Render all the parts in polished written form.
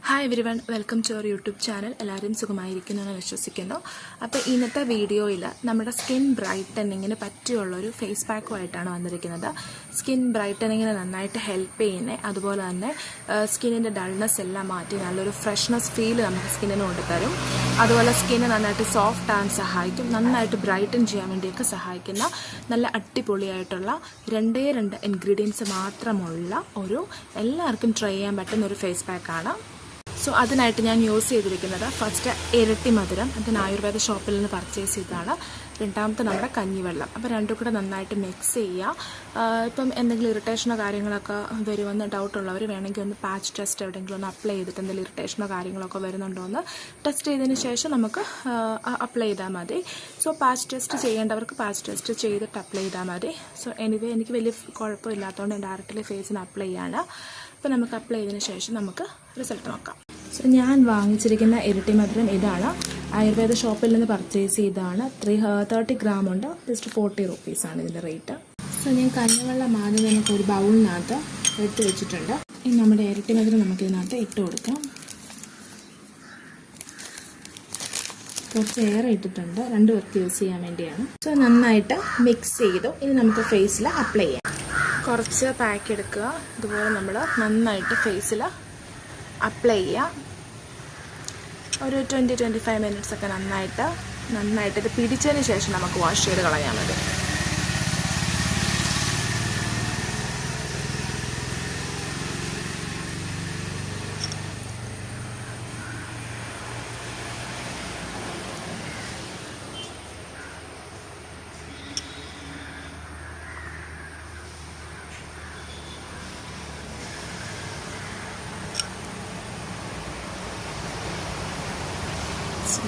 Hi everyone, welcome to our YouTube channel. എല്ലാവരും സുഖമായിരിക്കുമെന്ന് വിശ്വസിക്കുന്നു. അപ്പോൾ ഇന്നത്തെ വീഡിയോയിൽ നമ്മുടെ സ്കിൻ ബ്രൈറ്റനിങ്ങിന് പറ്റിയുള്ള ഒരു ഫേസ് പാക്കുമായിട്ടാണ് വന്നിരിക്കുന്നത്. സ്കിൻ ബ്രൈറ്റനിങ്ങിന് നന്നായിട്ട് ഹെൽപ്പ് ചെയ്യുന്നത്, അതുപോലെ തന്നെ സ്കിന്നിൻ്റെ ഡൾനെസ് എല്ലാം മാറ്റി നല്ലൊരു ഫ്രഷ്നെസ് ഫീൽ നമുക്ക് സ്കിന്നിന് കൊണ്ടുതരും. അതുപോലെ സ്കിന്ന് നന്നായിട്ട് സോഫ്റ്റ് ആകാൻ സഹായിക്കും, നന്നായിട്ട് ബ്രൈറ്റൻ ചെയ്യാൻ വേണ്ടിയൊക്കെ സഹായിക്കുന്ന നല്ല അടിപൊളിയായിട്ടുള്ള രണ്ടേ ഇൻഗ്രീഡിയൻസ് മാത്രമുള്ള ഒരു എല്ലാവർക്കും ട്രൈ ചെയ്യാൻ പറ്റുന്ന ഒരു ഫേസ് പാക്കാണ്. സോ അതിനായിട്ട് ഞാൻ യൂസ് ചെയ്തിരിക്കുന്നത് ഫസ്റ്റ് ഇരട്ടി മധുരം, അതിന് ആയുർവേദ ഷോപ്പിൽ നിന്ന് പർച്ചേസ് ചെയ്തതാണ്. രണ്ടാമത്തെ നമ്മുടെ കഞ്ഞിവെള്ളം. അപ്പോൾ രണ്ടും കൂടെ നന്നായിട്ട് മിക്സ് ചെയ്യുക. ഇപ്പം എന്തെങ്കിലും ഇറിറ്റേഷനോ കാര്യങ്ങളൊക്കെ വരുമെന്ന് ഡൗട്ടുള്ളവർ വേണമെങ്കിൽ ഒന്ന് പാച്ച് ടെസ്റ്റ് എവിടെയെങ്കിലും ഒന്ന് അപ്ലൈ ചെയ്തിട്ട് എന്തെങ്കിലും ഇറിറ്റേഷനോ കാര്യങ്ങളൊക്കെ വരുന്നുണ്ടോ എന്ന് ടെസ്റ്റ് ചെയ്തതിന് ശേഷം നമുക്ക് അപ്ലൈ ചെയ്താൽ മതി. സോ പാച്ച് ടെസ്റ്റ് ചെയ്യേണ്ടവർക്ക് പാച്ച് ടെസ്റ്റ് ചെയ്തിട്ട് അപ്ലൈ ചെയ്താൽ മതി. സോ എനിവേ എനിക്ക് വലിയ കുഴപ്പമില്ലാത്തതുകൊണ്ട് ഡയറക്റ്റ്ലി ഫേസിന് അപ്ലൈ ചെയ്യാണ്. അപ്പോൾ നമുക്ക് അപ്ലൈ ചെയ്തതിന് ശേഷം നമുക്ക് റിസൾട്ട് നോക്കാം. സോ ഞാൻ വാങ്ങിച്ചിരിക്കുന്ന ഇരട്ടി മധുരം ഇതാണ്. ആയുർവേദ ഷോപ്പിൽ നിന്ന് പർച്ചേസ് ചെയ്തതാണ്. 30 ഗ്രാം ഉണ്ട്. ജസ്റ്റ് 40 റുപ്പീസാണ് ഇതിൻ്റെ റേറ്റ്. സോ ഞാൻ കഞ്ഞിവെള്ളം ആദ്യം നമുക്ക് ഒരു ബൗളിനകത്ത് എടുത്ത് വെച്ചിട്ടുണ്ട്. ഇനി നമ്മുടെ ഇരട്ടി മധുരം നമുക്കിതിനകത്ത് ഇട്ട് കൊടുക്കാം. കുറച്ച് എയർ ഇട്ടിട്ടുണ്ട്, രണ്ട് പേർക്ക് യൂസ് ചെയ്യാൻ വേണ്ടിയാണ്. സോ നന്നായിട്ട് മിക്സ് ചെയ്തു. ഇനി നമുക്ക് ഫേസിൽ അപ്ലൈ ചെയ്യാം. കുറച്ച് പാക്ക് എടുക്കുക, ഇതുപോലെ നമ്മൾ നന്നായിട്ട് ഫേസിൽ അപ്ലൈ ചെയ്യാം. ഒരു 20-25 മിനിറ്റ്സ് ഒക്കെ നന്നായിട്ട് ഇത് പിടിച്ചതിന് ശേഷം നമുക്ക് വാഷ് ചെയ്ത് കളയാൻ മതി.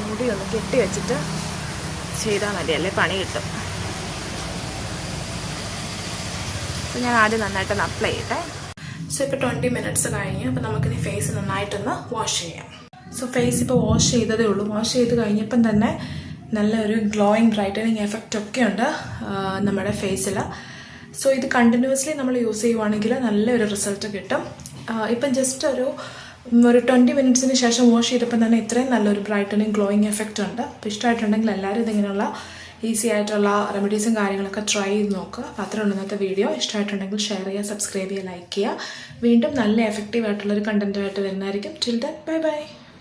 മുടി ഒന്ന് കെട്ടി വെച്ചിട്ട് ചെയ്താൽ മതി, അല്ലേ പണി കിട്ടും. അപ്പോൾ ഞാൻ ആദ്യം നന്നായിട്ടൊന്ന് അപ്ലൈ ചെയ്യട്ടെ. സോ ഇപ്പോൾ 20 മിനിറ്റ്സ് കഴിഞ്ഞു. അപ്പോൾ നമുക്കിനി ഫേസ് നന്നായിട്ടൊന്ന് വാഷ് ചെയ്യാം. സോ ഫേസ് ഇപ്പോൾ വാഷ് ചെയ്തതേ ഉള്ളൂ. വാഷ് ചെയ്ത് കഴിഞ്ഞപ്പം തന്നെ നല്ലൊരു ഗ്ലോയിങ് ബ്രൈറ്റനിങ് എഫക്റ്റ് ഒക്കെ ഉണ്ട് നമ്മുടെ ഫേസിൽ. സോ ഇത് കണ്ടിന്യൂസ്ലി നമ്മൾ യൂസ് ചെയ്യുവാണെങ്കിൽ നല്ലൊരു റിസൾട്ട് കിട്ടും. ഇപ്പം ജസ്റ്റ് ഒരു 20 മിനിറ്റ്സിന് ശേഷം വാഷ് ചെയ്തപ്പോൾ തന്നെ ഇത്രയും നല്ലൊരു ബ്രൈറ്റനിങ് ഗ്ലോയിങ് എഫക്റ്റ് ഉണ്ട്. അപ്പോൾ ഇഷ്ടമായിട്ടുണ്ടെങ്കിൽ എല്ലാവരും ഇതിങ്ങനെയുള്ള ഈസി ആയിട്ടുള്ള റെമഡീസും കാര്യങ്ങളൊക്കെ ട്രൈ ചെയ്ത് നോക്കുക. അപ്പോൾ അത്രയുള്ള ഇന്നത്തെ വീഡിയോ. ഇഷ്ടമായിട്ടുണ്ടെങ്കിൽ ഷെയർ ചെയ്യുക, സബ്സ്ക്രൈബ് ചെയ്യുക, ലൈക്ക് ചെയ്യുക. വീണ്ടും നല്ല എഫക്റ്റീവ് ആയിട്ടുള്ളൊരു കണ്ടൻറ്റുമായിട്ട് വരുന്നതായിരിക്കും. Till then bye bye.